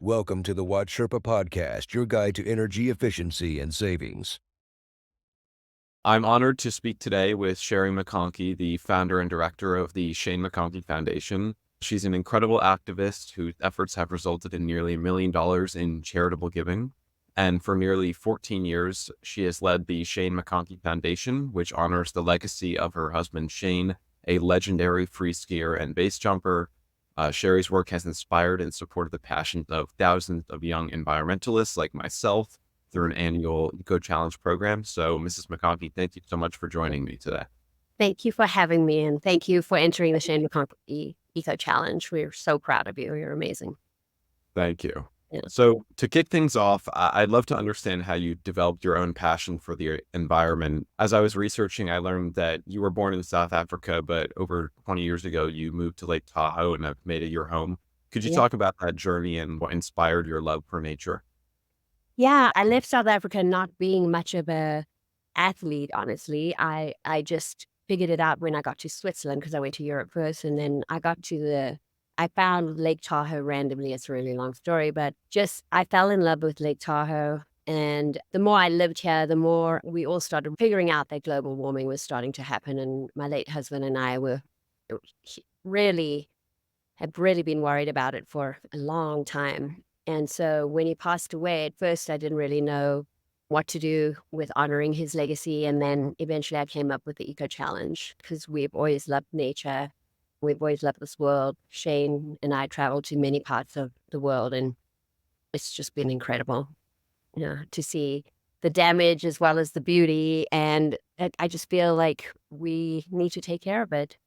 Welcome to the WattSherpa Podcast, your guide to energy efficiency and savings. I'm honored to speak today with Sherry McConkey, the founder and director of the Shane McConkey Foundation. She's an incredible activist whose efforts have resulted in nearly $1 million in charitable giving. And for nearly 14 years, she has led the Shane McConkey Foundation, which honors the legacy of her husband, Shane, a legendary free skier and base jumper. Sherry's work has inspired and supported the passions of thousands of young environmentalists like myself through an annual EcoChallenge program. So, Mrs. McConkey, thank you so much for joining me today. Thank you for having me, and thank you for entering the Shane McConkey EcoChallenge. We're so proud of you. You're amazing. Thank you. Yeah. So to kick things off, I'd love to understand how you developed your own passion for the environment. As I was researching, I learned that you were born in South Africa, but over 20 years ago, you moved to Lake Tahoe and have made it your home. Could you talk about that journey and what inspired your love for nature? Yeah, I left South Africa not being much of a athlete, honestly. I just figured it out when I got to Switzerland because I went to Europe first, and then I found Lake Tahoe randomly. It's a really long story, but just I fell in love with Lake Tahoe. And the more I lived here, the more we all started figuring out that global warming was starting to happen. And my late husband and I really have really been worried about it for a long time. And so when he passed away, at first I didn't really know what to do with honoring his legacy. And then eventually I came up with the EcoChallenge because we've always loved nature. We've always loved this world. Shane and I traveled to many parts of the world, and it's just been incredible, to see the damage as well as the beauty. And I just feel like we need to take care of it.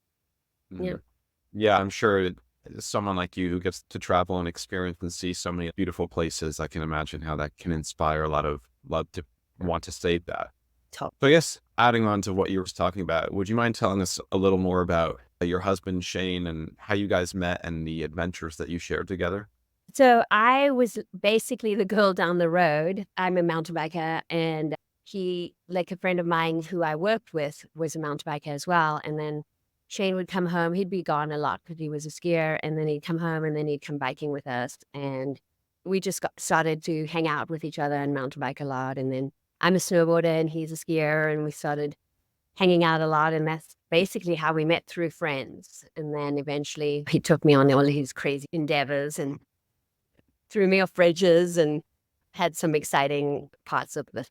Yeah, I'm sure someone like you who gets to travel and experience and see so many beautiful places, I can imagine how that can inspire a lot of love to want to save that. So I guess adding on to what you were talking about, would you mind telling us a little more about your husband, Shane, and how you guys met and the adventures that you shared together? So I was basically the girl down the road. I'm a mountain biker, and he, like a friend of mine who I worked with, was a mountain biker as well. And then Shane would come home. He'd be gone a lot because he was a skier, and then he'd come home, and then he'd come biking with us. And we just started to hang out with each other and mountain bike a lot. And then I'm a snowboarder, and he's a skier, and we started hanging out a lot. And that's basically how we met, through friends. And then eventually he took me on all his crazy endeavors and threw me off bridges and had some exciting parts of the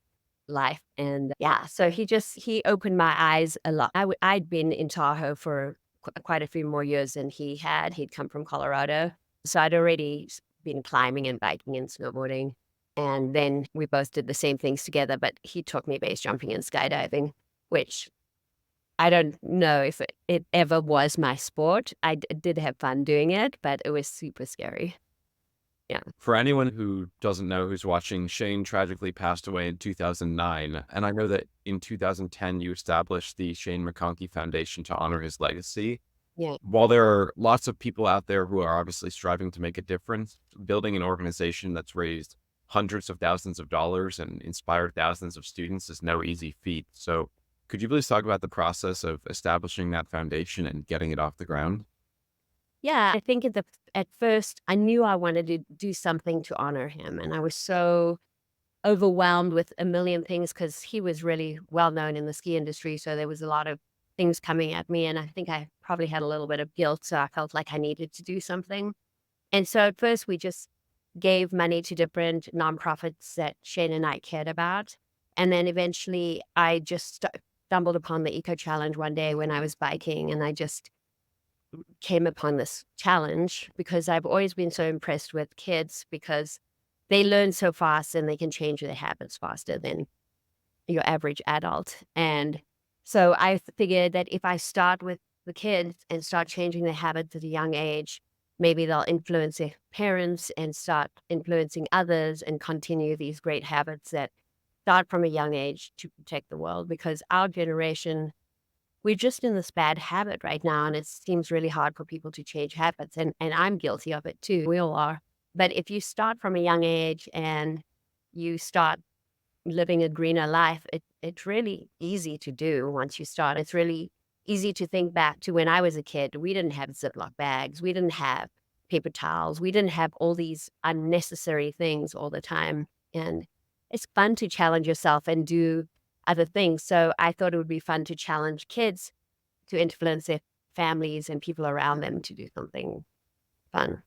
life. And so he opened my eyes a lot. I'd been in Tahoe for quite a few more years than he had. He'd come from Colorado. So I'd already been climbing and biking and snowboarding. And then we both did the same things together, but he taught me base jumping and skydiving, which I don't know if it ever was my sport. I did have fun doing it, but it was super scary. Yeah. For anyone who doesn't know, who's watching, Shane tragically passed away in 2009. And I know that in 2010, you established the Shane McConkey Foundation to honor his legacy. Yeah. While there are lots of people out there who are obviously striving to make a difference, building an organization that's raised hundreds of thousands of dollars and inspired thousands of students is no easy feat. So could you please talk about the process of establishing that foundation and getting it off the ground? Yeah, I think at first I knew I wanted to do something to honor him, and I was so overwhelmed with a million things because he was really well known in the ski industry. So there was a lot of things coming at me, and I think I probably had a little bit of guilt. So I felt like I needed to do something. And so at first we just gave money to different nonprofits that Shane and I cared about. And then eventually I just stumbled upon the EcoChallenge one day when I was biking, and I just came upon this challenge because I've always been so impressed with kids because they learn so fast and they can change their habits faster than your average adult. And so I figured that if I start with the kids and start changing their habits at a young age, maybe they'll influence their parents and start influencing others and continue these great habits that start from a young age to protect the world. Because our generation, we're just in this bad habit right now, and it seems really hard for people to change habits. And I'm guilty of it too. We all are. But if you start from a young age and you start living a greener life, it's really easy to do once you start. It's really easy to think back to when I was a kid. We didn't have Ziploc bags. We didn't have paper towels. We didn't have all these unnecessary things all the time. And it's fun to challenge yourself and do other things. So I thought it would be fun to challenge kids to influence their families and people around them to do something fun.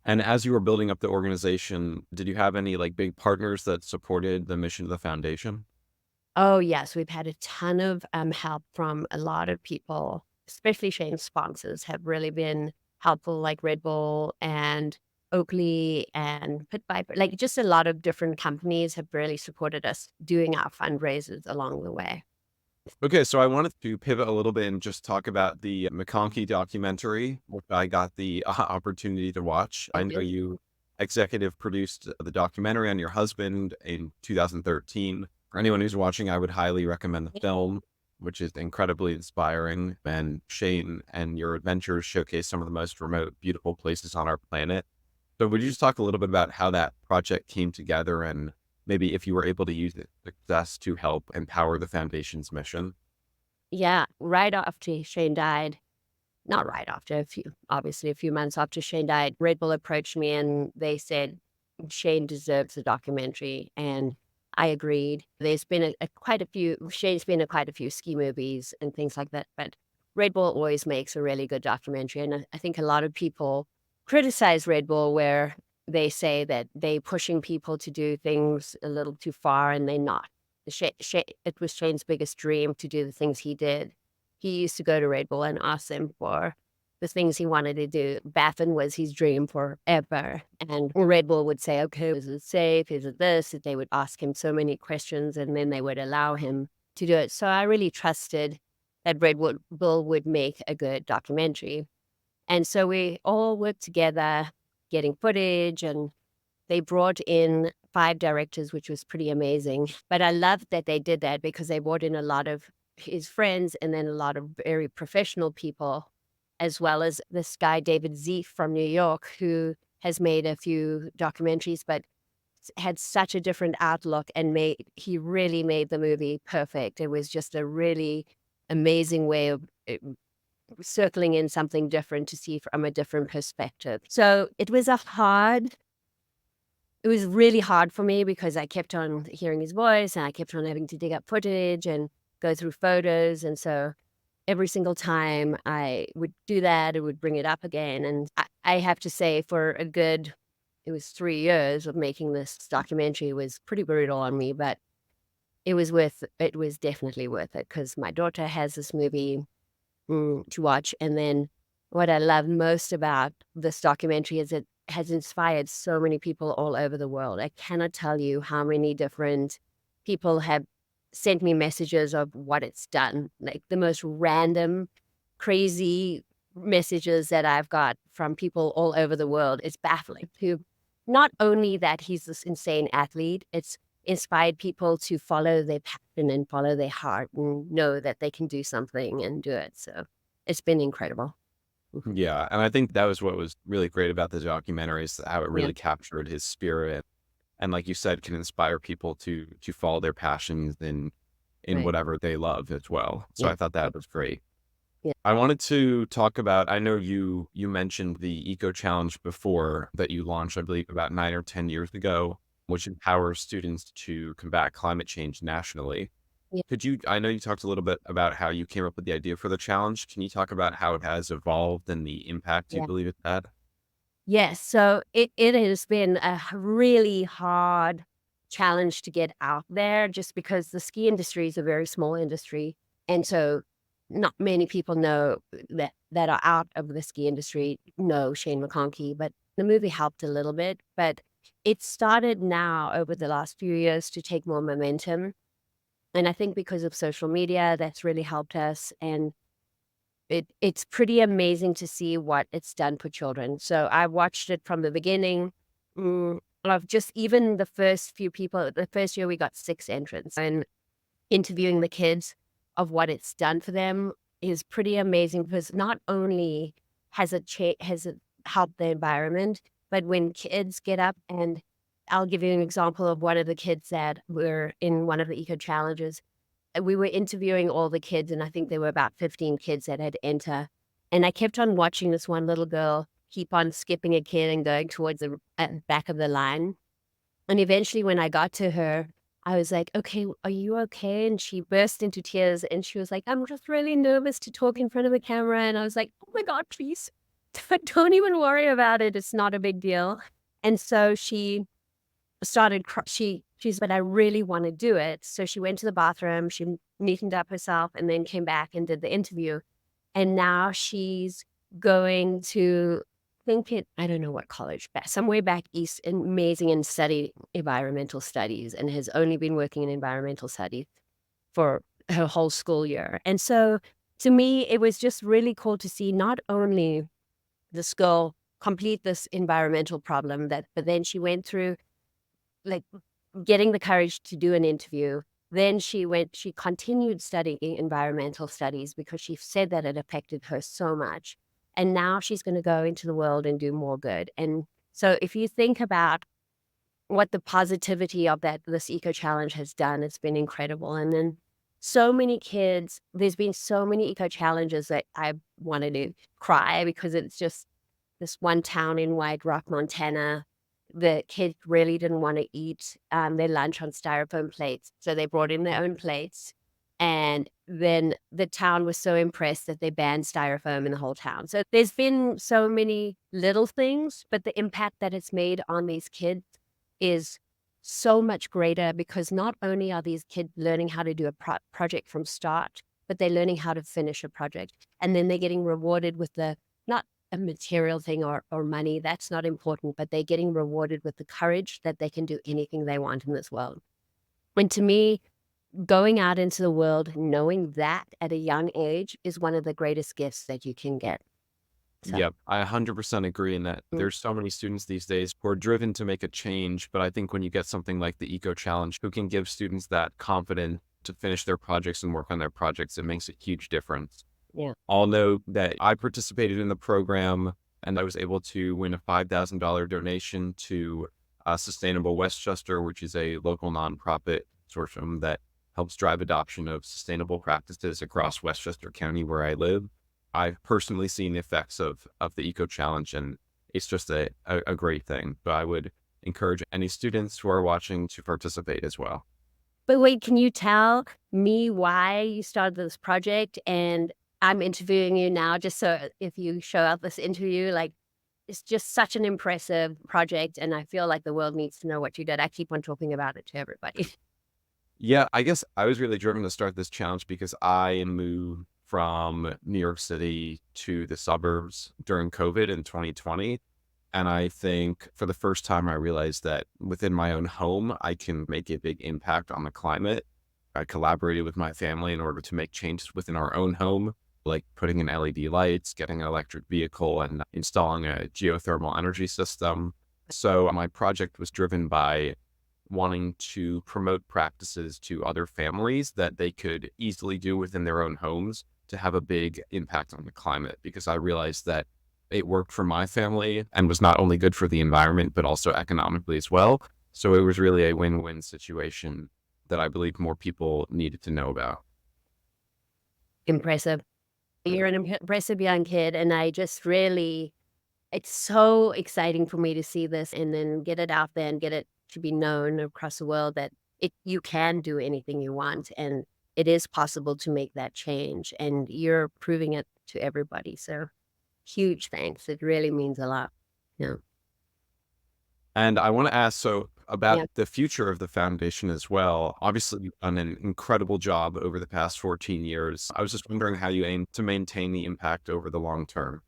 And as you were building up the organization, did you have any like big partners that supported the mission of the foundation? Oh, yes. We've had a ton of help from a lot of people, especially Shane's sponsors have really been helpful, like Red Bull and Oakley and Pit Viper. Like just a lot of different companies have really supported us doing our fundraisers along the way. Okay, so I wanted to pivot a little bit and just talk about the McConkey documentary, which I got the opportunity to watch. I Thank know you. you executive produced the documentary on your husband in 2013. For anyone who's watching, I would highly recommend the film, which is incredibly inspiring. And Shane and your adventures showcase some of the most remote, beautiful places on our planet. So would you just talk a little bit about how that project came together and maybe if you were able to use its success to help empower the foundation's mission? Yeah, right after Shane died, not right after, obviously a few months after Shane died, Red Bull approached me and they said, Shane deserves a documentary. And I agreed. There's been Shane's been in quite a few ski movies and things like that, but Red Bull always makes a really good documentary. And I think a lot of people criticize Red Bull where they say that they pushing people to do things a little too far and they're not. It was Shane's biggest dream to do the things he did. He used to go to Red Bull and ask them for the things he wanted to do. Baffin was his dream forever. And Red Bull would say, okay, is it safe? Is it this? They would ask him so many questions and then they would allow him to do it. So I really trusted that Bull would make a good documentary. And so we all worked together getting footage, and they brought in 5 directors, which was pretty amazing. But I loved that they did that because they brought in a lot of his friends and then a lot of very professional people, as well as this guy, David Zeef from New York, who has made a few documentaries, but had such a different outlook and he really made the movie perfect. It was just a really amazing way of circling in something different to see from a different perspective. So it was really hard for me because I kept on hearing his voice and I kept on having to dig up footage and go through photos. And so every single time I would do that, it would bring it up again. And I have to say it was 3 years of making this documentary. It was pretty brutal on me, but it was definitely worth it because my daughter has this movie to watch. And then what I love most about this documentary is it has inspired so many people all over the world. I cannot tell you how many different people have sent me messages of what it's done. Like the most random, crazy messages that I've got from people all over the world. It's baffling. Who, not only that he's this insane athlete, it's inspired people to follow their passion and follow their heart and know that they can do something and do it. So it's been incredible. Yeah, and I think that was what was really great about the documentary is how it Yeah, really captured his spirit, and like you said, can inspire people to follow their passions in right. whatever they love as well. So Yeah, I thought that was great. yeah, I wanted to talk about, I know you mentioned the EcoChallenge before that you launched, I believe, about 9 or 10 years ago, which empowers students to combat climate change nationally. yeah, I know you talked a little bit about how you came up with the idea for the challenge. Can you talk about how it has evolved and the impact you yeah. believe it had? Yes. So it has been a really hard challenge to get out there just because the ski industry is a very small industry. And so not many people know that are out of the ski industry know Shane McConkey, but the movie helped a little bit. But it started now over the last few years to take more momentum. And I think because of social media, that's really helped us. And it's pretty amazing to see what it's done for children. So I watched it from the beginning of just even the first few people. The first year we got 6 entrants, and interviewing the kids of what it's done for them is pretty amazing because not only has it helped the environment, but when kids get up and I'll give you an example of one of the kids that were in one of the eco challenges. We were interviewing all the kids, and I think there were about 15 kids that had entered. And I kept on watching this one little girl keep on skipping a kid and going towards the back of the line. And eventually when I got to her, I was like, okay, are you okay? And she burst into tears and she was like, I'm just really nervous to talk in front of the camera. And I was like, oh my God, please don't even worry about it. It's not a big deal. And so she started, she's, but I really want to do it. So she went to the bathroom, she neatened up herself and then came back and did the interview. And now she's going to, I don't know what college, somewhere back east, amazing, and study environmental studies, and has only been working in environmental studies for her whole school year. And so to me, it was just really cool to see not only this girl complete this environmental problem, but then she went through like getting the courage to do an interview. Then she continued studying environmental studies because she said that it affected her so much. And now she's going to go into the world and do more good. And so if you think about what the positivity of this EcoChallenge has done, it's been incredible. And then so many kids, there's been so many EcoChallenges that I wanted to cry because it's just this one town in White Rock, Montana. The kids really didn't want to eat their lunch on styrofoam plates. So they brought in their own plates. And then the town was so impressed that they banned styrofoam in the whole town. So there's been so many little things, but the impact that it's made on these kids is so much greater because not only are these kids learning how to do a project from start, but they're learning how to finish a project. And then they're getting rewarded with not a material thing or money. That's not important, but they're getting rewarded with the courage that they can do anything they want in this world. And to me, going out into the world, knowing that at a young age is one of the greatest gifts that you can get. So. Yep, I 100% agree in that there's so many students these days who are driven to make a change. But I think when you get something like the EcoChallenge, who can give students that confidence to finish their projects and work on their projects, it makes a huge difference. Yeah. I'll note that I participated in the program and I was able to win a $5,000 donation to Sustainable Westchester, which is a local nonprofit consortium that helps drive adoption of sustainable practices across Westchester County where I live. I've personally seen the effects of the EcoChallenge, and it's just a great thing. But I would encourage any students who are watching to participate as well. But wait, can you tell me why you started this project? And I'm interviewing you now just so if you show up this interview, like it's just such an impressive project. And I feel like the world needs to know what you did. I keep on talking about it to everybody. Yeah, I guess I was really driven to start this challenge because I moved from New York City to the suburbs during COVID in 2020. And I think for the first time, I realized that within my own home, I can make a big impact on the climate. I collaborated with my family in order to make changes within our own home, like putting in LED lights, getting an electric vehicle, and installing a geothermal energy system. So my project was driven by wanting to promote practices to other families that they could easily do within their own homes to have a big impact on the climate, because I realized that it worked for my family and was not only good for the environment, but also economically as well. So it was really a win-win situation that I believe more people needed to know about. Impressive. You're an impressive young kid. And I just really, it's so exciting for me to see this and then get it out there and get it to be known across the world that you can do anything you want. And it is possible to make that change. And you're proving it to everybody. So huge thanks. It really means a lot. Yeah. And I want to ask about the future of the foundation as well. Obviously, you've done an incredible job over the past 14 years. I was just wondering how you aim to maintain the impact over the long term.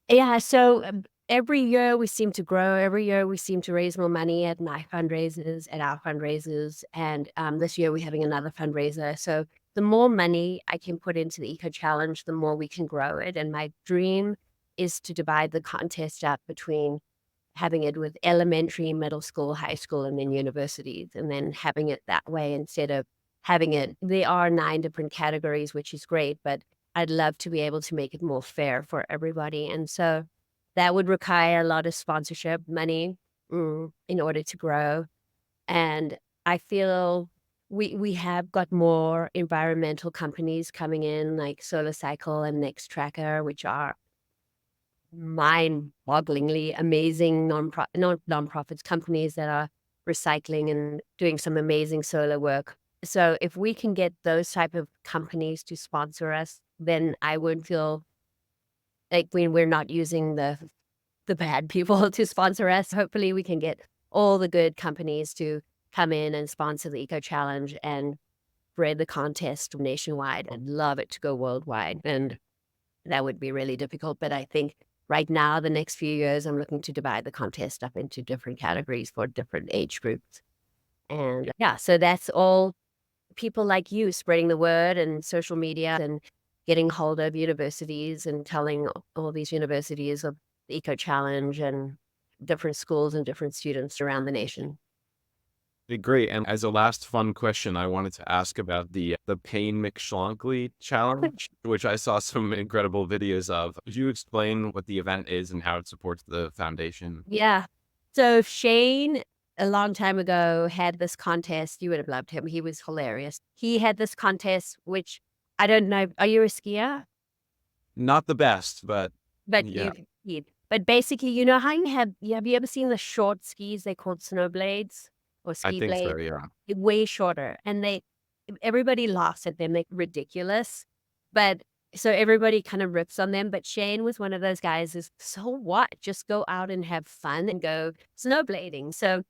Yeah. So every year we seem to grow. Every year we seem to raise more money at my fundraisers, at our fundraisers. And this year we're having another fundraiser. So the more money I can put into the EcoChallenge, the more we can grow it. And my dream is to divide the contest up between having it with elementary, middle school, high school, and then universities, and then having it that way instead of having it. There are 9 different categories, which is great, but I'd love to be able to make it more fair for everybody. And so that would require a lot of sponsorship money in order to grow. And I feel we have got more environmental companies coming in like Solar Cycle and Next Tracker, which are mind-bogglingly amazing non-profits companies that are recycling and doing some amazing solar work. So if we can get those type of companies to sponsor us, then I would feel like we're not using the bad people to sponsor us. Hopefully we can get all the good companies to come in and sponsor the EcoChallenge and spread the contest nationwide. I'd love it to go worldwide. And that would be really difficult. But I think right now, the next few years, I'm looking to divide the contest up into different categories for different age groups. And yeah, so that's all people like you spreading the word and social media and getting hold of universities and telling all these universities of the Eco Challenge and different schools and different students around the nation. Great. And as a last fun question, I wanted to ask about the Pain McShlonkey Challenge, which I saw some incredible videos of. Could you explain what the event is and how it supports the foundation? Yeah. So Shane, a long time ago, had this contest. You would have loved him. He was hilarious. He had this contest, which I don't know. Are you a skier? Not the best, but But yeah, but basically, you know how have you ever seen the short skis? They called snow blades or I ski think so. blades. Yeah. They're way shorter, and everybody laughs at them. They're ridiculous, but so everybody kind of rips on them. But Shane was one of those guys. Is so what? Just go out and have fun and go snowblading. So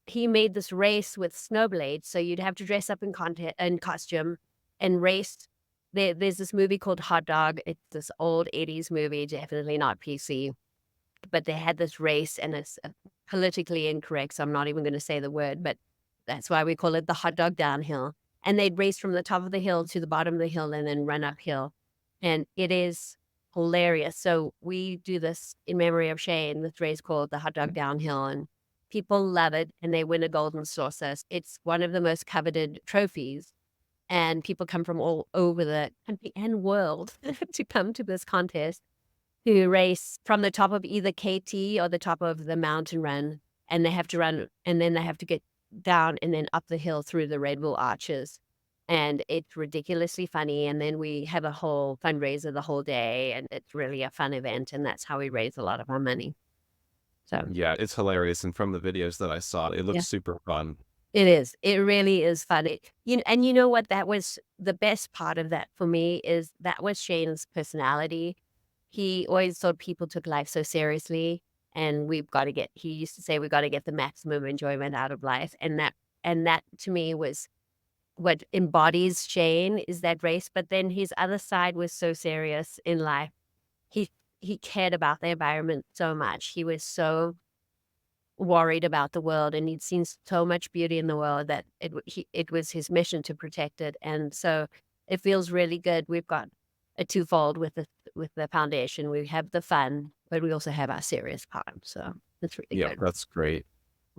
he made this race with snowblades. So you'd have to dress up in costume and race. There's this movie called Hot Dog. It's this old 80s movie, definitely not PC. But they had this race, and it's politically incorrect, so I'm not even going to say the word, but that's why we call it the hot dog downhill. And they'd race from the top of the hill to the bottom of the hill and then run uphill. And it is hilarious. So we do this in memory of Shane, this race called the hot dog downhill, and people love it, and they win a golden saucer. It's one of the most coveted trophies, and people come from all over the country and world to come to this contest to race from the top of either KT or the top of the mountain run, and they have to run, and then they have to get down and then up the hill through the Red Bull Arches, and it's ridiculously funny, and then we have a whole fundraiser the whole day, and it's really a fun event, and that's how we raise a lot of our money. So Yeah, it's hilarious. And from the videos that I saw, it yeah. looks super fun. It is. It really is fun. And you know what? That was the best part of that for me is that was Shane's personality. He always thought people took life so seriously, and he used to say, we got to get the maximum enjoyment out of life. And that to me was what embodies Shane is that race. But then his other side was so serious in life. He, he cared about the environment so much. He was so worried about the world, and he'd seen so much beauty in the world that it was his mission to protect it. And so it feels really good. We've got a twofold with the foundation. We have the fun, but we also have our serious part. So it's really Yeah, good. that's great.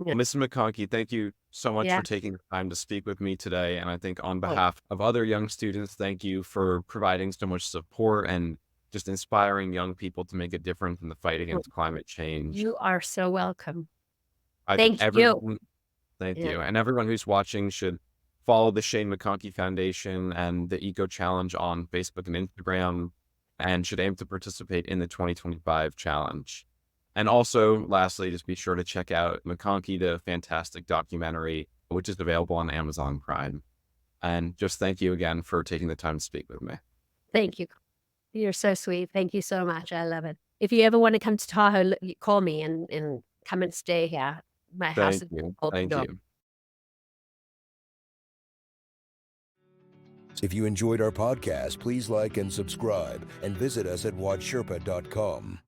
Yeah. Well, Mrs. McConkey, thank you so much Yeah. for taking the time to speak with me today. And I think on Oh, behalf of other young students, thank you for providing so much support and just inspiring young people to make a difference in the fight against climate change. you are so welcome. I think Thank you. thank Yeah. you. And everyone who's watching should follow the Shane McConkey Foundation and the Eco Challenge on Facebook and Instagram, and should aim to participate in the 2025 challenge. And also, lastly, just be sure to check out McConkey, the fantastic documentary, which is available on Amazon Prime. And just thank you again for taking the time to speak with me. Thank you. You're so sweet. Thank you so much. I love it. If you ever want to come to Tahoe, call me and come and stay here. My house Thank is you. open Thank door. you. If you enjoyed our podcast, please like and subscribe and visit us at WattSherpa.com.